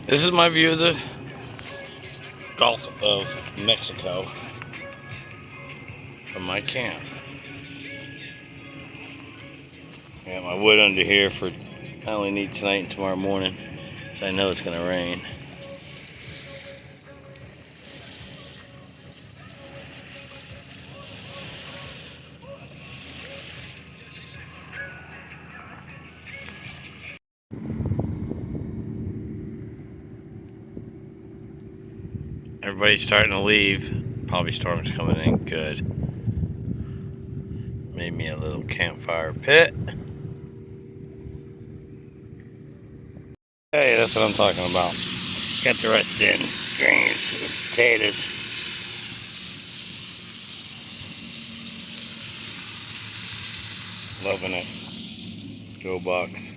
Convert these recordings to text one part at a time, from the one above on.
This is my view of the Gulf of Mexico from my camp. Got my wood under here for I only need tonight and tomorrow morning, so I know it's gonna rain. Everybody's starting to leave. Probably storm's coming in good. Made me a little campfire pit. Hey, that's what I'm talking about. Got the rest in. Greens and potatoes. Loving it. Go Bucks.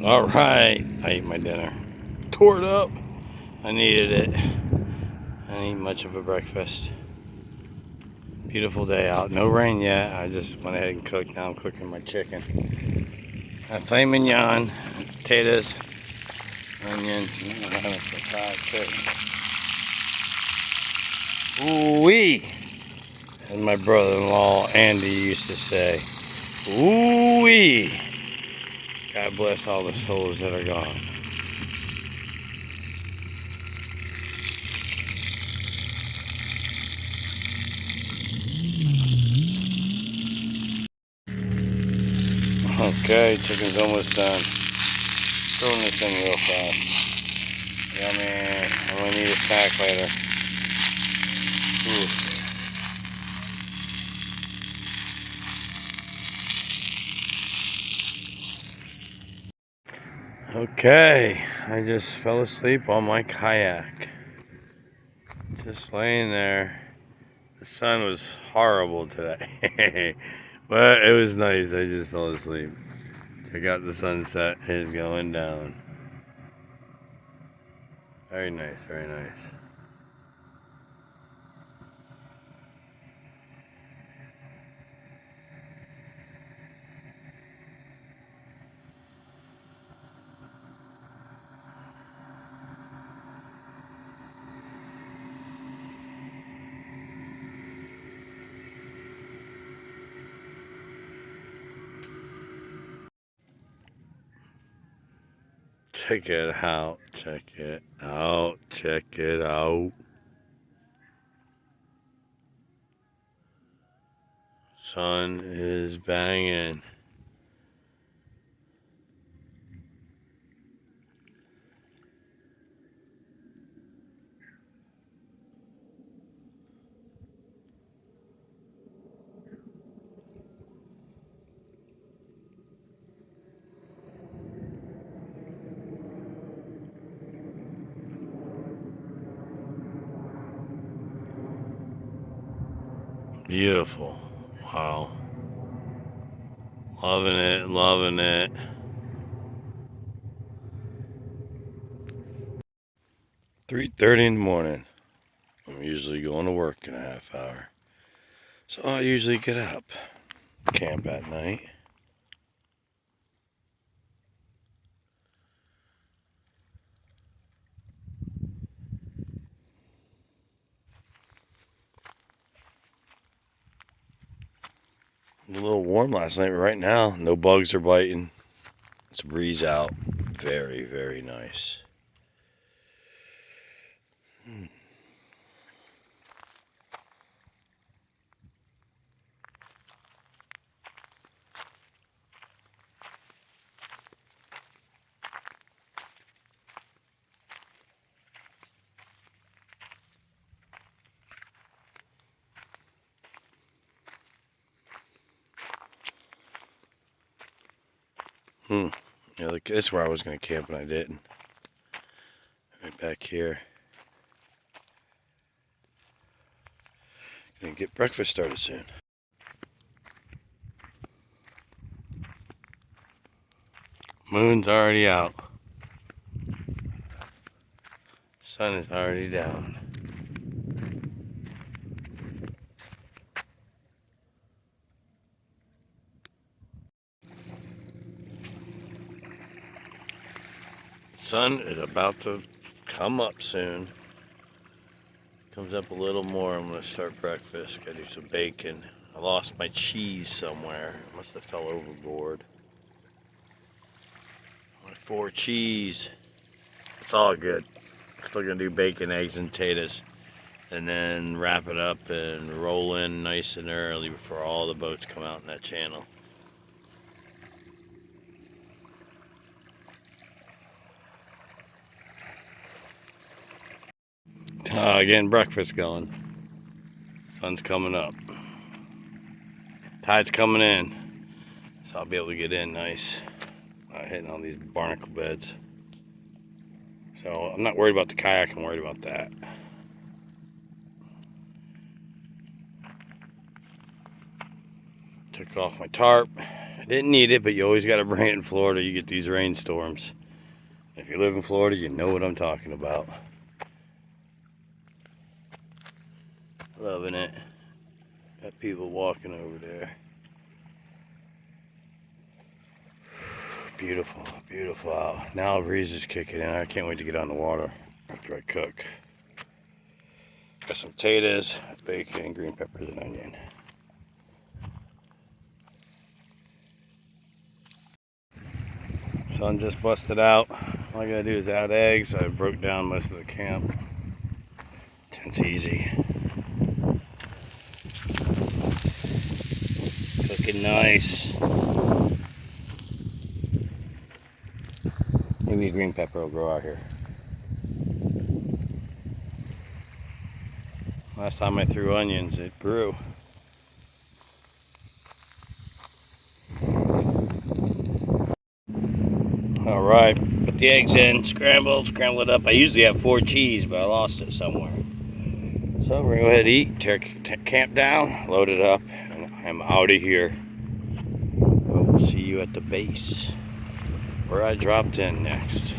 All right, I ate my dinner. Tore it up. I needed it. I didn't eat much of a breakfast. Beautiful day out. No rain yet. I just went ahead and cooked. Now I'm cooking my chicken. A filet mignon, potatoes, onion. I'm having some fried chicken. Ooh-wee! As my brother-in-law Andy used to say. Ooh-wee! God bless all the souls that are gone. Okay, chicken's almost done. Throwing this in real fast. Yummy. I'm gonna need a snack later. Ooh. Okay, I just fell asleep on my kayak. Just laying there. The sun was horrible today. But it was nice. I just fell asleep. Check out the sunset. It is going down. Very nice, very nice. Check it out. Check it out. Check it out. Sun is banging. Beautiful. Wow. Loving it, loving it. 3:30 in the morning. I'm usually going to work in a half hour. So I usually get up, camp at night. A little warm last night, but right now, no bugs are biting. It's a breeze out. Very, very nice. Yeah, look, this is where I was going to camp and I didn't. Right back here. Gonna get breakfast started soon. Moon's already out. Sun is already down. Sun is about to come up soon. Comes up a little more. I'm gonna start breakfast. Gotta do some bacon. I lost my cheese somewhere. Must have fell overboard. My 4 cheese. It's all good. Still gonna do bacon, eggs, and potatoes. And then wrap it up and roll in nice and early before all the boats come out in that channel. Again, breakfast going. Sun's coming up. Tide's coming in. So I'll be able to get in nice. Hitting on these barnacle beds. So I'm not worried about the kayak, I'm worried about that. Took off my tarp. I didn't need it, but you always got to bring it in Florida. You get these rainstorms. If you live in Florida, you know what I'm talking about. Loving it. Got people walking over there. Beautiful, beautiful out. Now the breeze is kicking in. I can't wait to get on the water after I cook. Got some potatoes, bacon, green peppers, and onion. Sun just busted out. All I gotta do is add eggs. I broke down most of the camp. It's easy. Cooking nice. Maybe a green pepper will grow out here. Last time I threw onions, it grew. Alright, put the eggs in, scramble it up. I usually have 4 cheese, but I lost it somewhere. So we're gonna go ahead and eat, tear camp down, load it up, and I'm out of here. We'll see you at the base, where I dropped in next.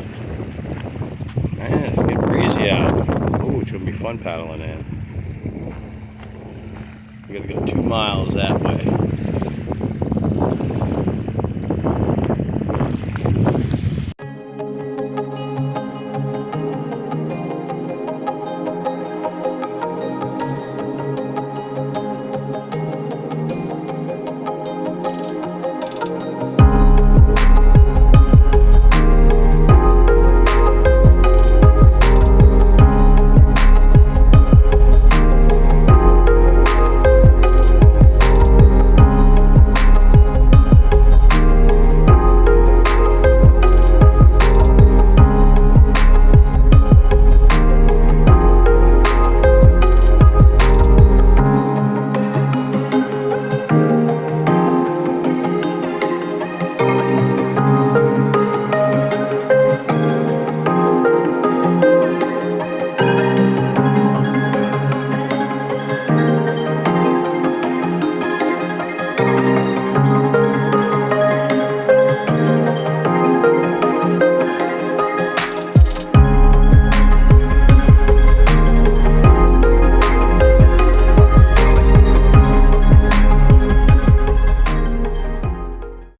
Man, it's getting breezy out. Oh, it's gonna be fun paddling in. We gotta go 2 miles that way.